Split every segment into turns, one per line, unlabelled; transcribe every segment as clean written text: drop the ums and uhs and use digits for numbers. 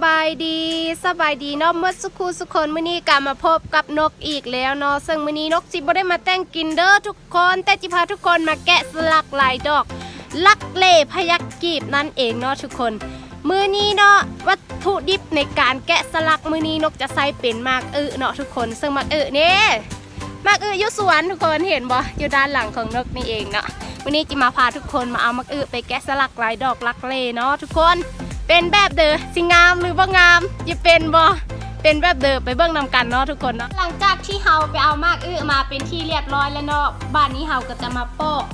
บายดีเนาะเมื่อสักครู่สุกคนมื้อนี้กลับมาพบกับนกอีกแล้วเนาะซึ่งมื้อนี้นกสิบ่ได้มาแต่งกินเด้อทุกคนแต่จิพาทุกคนมาแกะสลักลายดอกลักเล่พยัคฆ์กีบนั่นเองเนาะทุกคนมื้อนี้เนาะวัตถุดิบในการแกะสลักมื้อนี้นกจะใส่เป็นมากเนาะทุกคนซึ่งมากนี่มากอยู่สวนทุกคนเห็นบ่อยู่ด้านหลังของนกนี่เองเนาะวันนี้จิมาพาทุกคนมาเอามากไปแกะสลักลายดอกลักเล่เนาะทุกคนเป็นแบบเดิมสิงามหรือบ่งามจะเป็นบ่เป็นแบบเดิมไปเบิ่งนำกันเนาะทุกคนเนาะหลังจากที่เฮาไปเอามากมาเป็นที่เรียบร้อยแล้วเนาะบ้านนี้เฮาก็จะมาปอก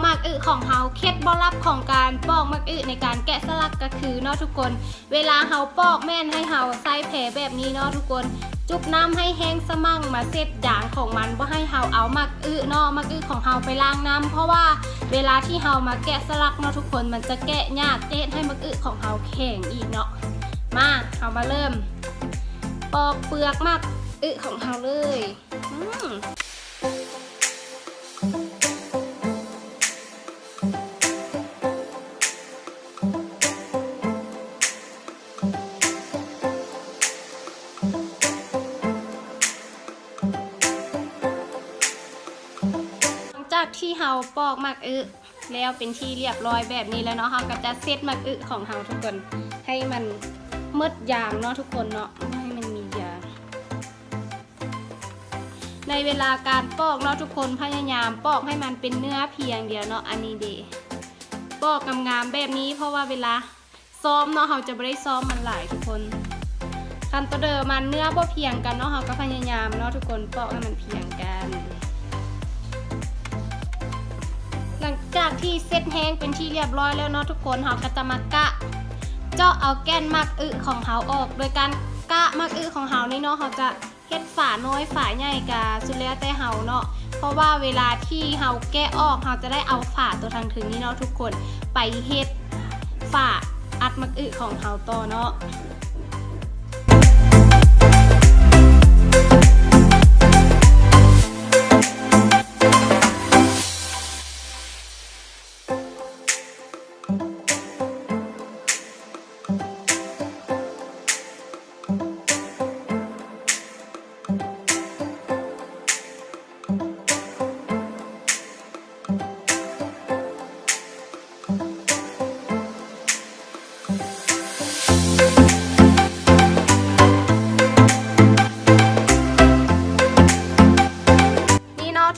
มากของเฮาเคล็ดบ่ลับของการปอกมากในการแกะสลักก็คือเนาะทุกคนเวลาเฮาปอกแม่นให้เฮาใส่แผลแบบนี้เนาะทุกคนจุบน้ำให้แห้งสมั่งมาเสร็จด่างของมันบ่ให้เฮาเอามากเนาะมากของเฮาไปล้างน้ำเพราะว่าเวลาที่เฮามาแกะสลักเนาะทุกคนมันจะแกะยากเจ๊ให้มากของเฮาแข็งอีกเนาะมาเฮามาเริ่มปอกเปลือกมากของเฮาเลยจากที่เฮาปอกมากแล้วเป็นที่เรียบร้อยแบบนี้แล้วเนาะเฮาก็จะเซตมากของเฮาทุกคนให้มันมืดยางเนาะทุกคนเนาะให้มันมียางในเวลาการปอกเนาะทุกคนพยายามปอกให้มันเป็นเนื้อเพียงเดียวเนาะอันนี้ดีปอกงามๆแบบนี้เพราะว่าเวลาซ้อมเนาะเฮาจะไม่ได้ซ้อมมันหลายทุกคนคันตัวเดิมมันเนื้อบ่เพียงกันเนาะเฮาก็พยายามเนาะทุกคนปอกให้มันเพียงกันหลังจากที่เซตแห้งเป็นที่เรียบร้อยแล้วเนาะทุกคนเฮาก็จะมากะเจาะเอาแก้นมากของเฮาออกโดยการกะมากของเฮานี่เนาะเฮาจะเฮ็ดฝาน้อยฝาใหญ่กะสุดแล้วแต่เฮาเนาะเพราะว่าเวลาที่เฮาแกะออกเฮาจะได้เอาฝาตัวทางถึงนี่เนาะทุกคนไปเฮ็ดฝาอัดมากของเฮาต่อเนาะ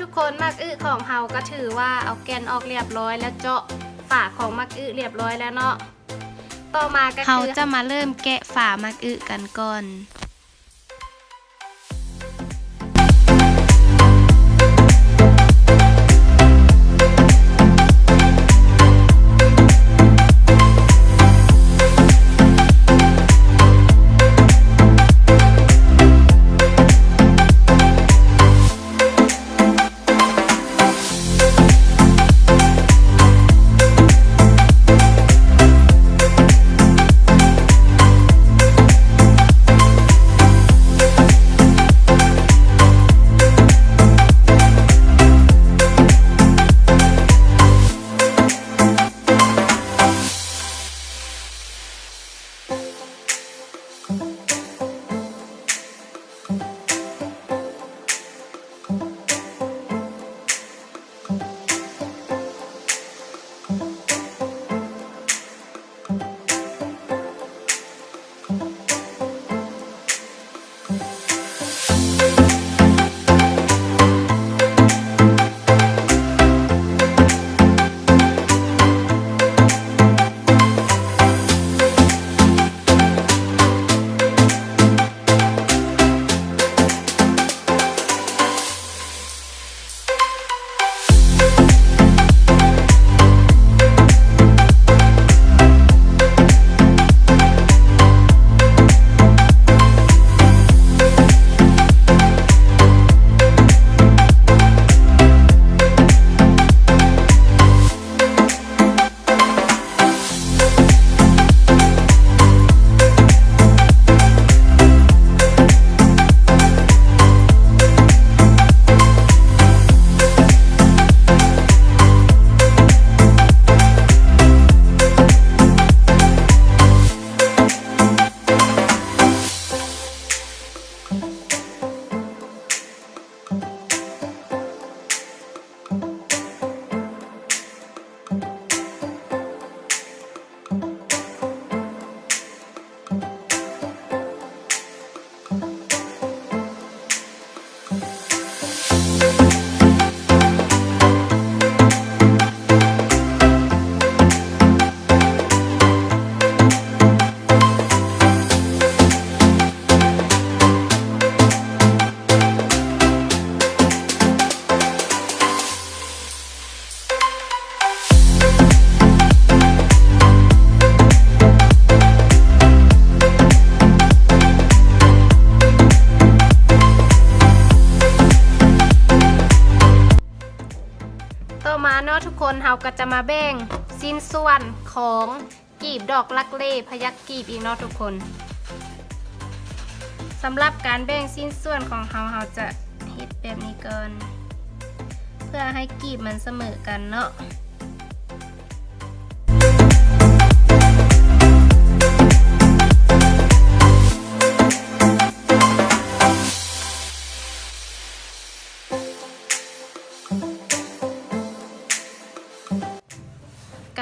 ทุกคนมากของเฮาก็ถือว่าเอาแกนออกเรียบร้อยแล้วเจาะฝาของมากเรียบร้อยแล้วเนาะต่อมาก็คือเฮาจะมาเริ่มแกะฝามากกันก่อน ะทุกคนเฮาก็จะมาแบ่งสิ้นส่วนของกีบดอกลักเล่พยัคฆ์กีบอีกเนาะทุกคนสำหรับการแบ่งสิ้นส่วนของเฮาจะเฮ็ดแบบนี้ก่อนเพื่อให้กีบมันเสมอกันเนาะ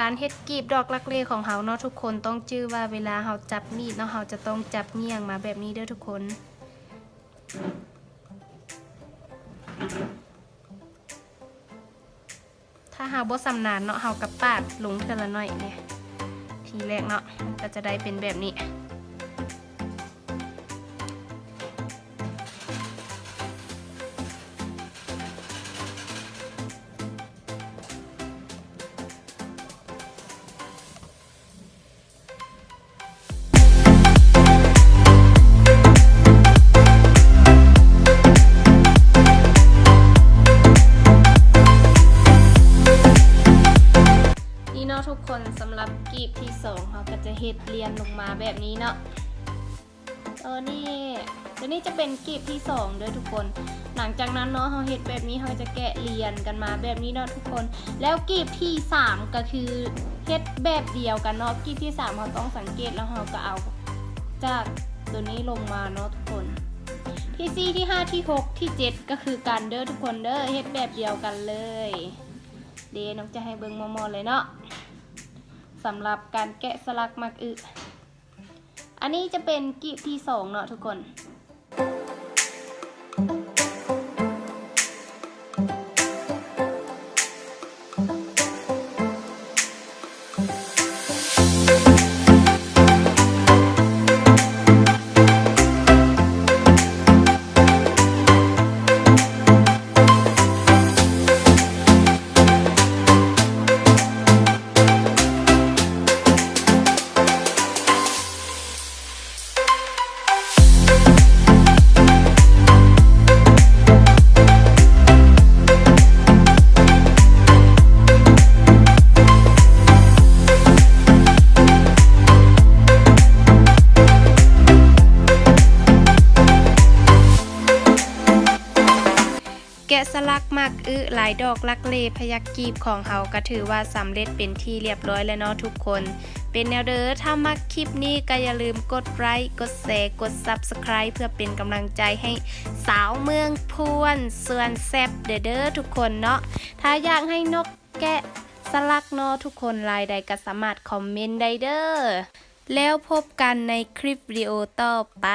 การเฮ็ดกีบดอกลักเล่ของเฮาเนาะทุกคนต้องจื้อว่าเวลาเฮาจับมีดเนาะเฮาจะต้องจับเงี่ยงมาแบบนี้เด้อทุกคนถ้าเฮาบ่สำนานเนาะเฮากับปาดลงเทื่อละหน่อยเนี่ยทีแรกเนาะก็จะได้เป็นแบบนี้ทุกคนสำหรับกีบที่2เขาก็จะเฮ็ดเรียนลงมาแบบนี้เนาะตัวนี้จะเป็นกีบที่2ด้วยทุกคนหลังจากนั้นเนาะเขาเฮ็ดแบบนี้เขาจะแกะเรียนกันมาแบบนี้เนาะทุกคนแล้วกีบที่3ก็คือเฮ็ดแบบเดียวกันเนาะกีบที่3เขาต้องสังเกตแล้วเขาก็เอาจากตัวนี้ลงมาเนาะทุกคนที่4ที่5ที่6ที่7ก็คือกันเด้อทุกคนเด้อเฮ็ดแบบเดียวกันเลยเดี๋ยวน้องจะให้เบิ่งมอๆเลยเนาะสำหรับการแกะสลักมักอึอันนี้จะเป็นกีบที่2เนาะทุกคนแกะสลักมักอึหลายดอกลักเล่พยัคฆ์กีบของเฮาก็ถือว่าสำเร็จเป็นที่เรียบร้อยแล้วเนาะทุกคนเป็นแนวเด้อถ้ามักคลิปนี้ก็อย่าลืมกดไลค์กดแชร์กด Subscribe เพื่อเป็นกำลังใจให้สาวเมืองพวนส่วนแซ่บเด้อทุกคนเนาะถ้าอยากให้นกแกะสลักเนาะทุกคนรายใดก็สามารถคอมเมนต์ได้เด้อแล้วพบกันในคลิปวิดีโอต่อไป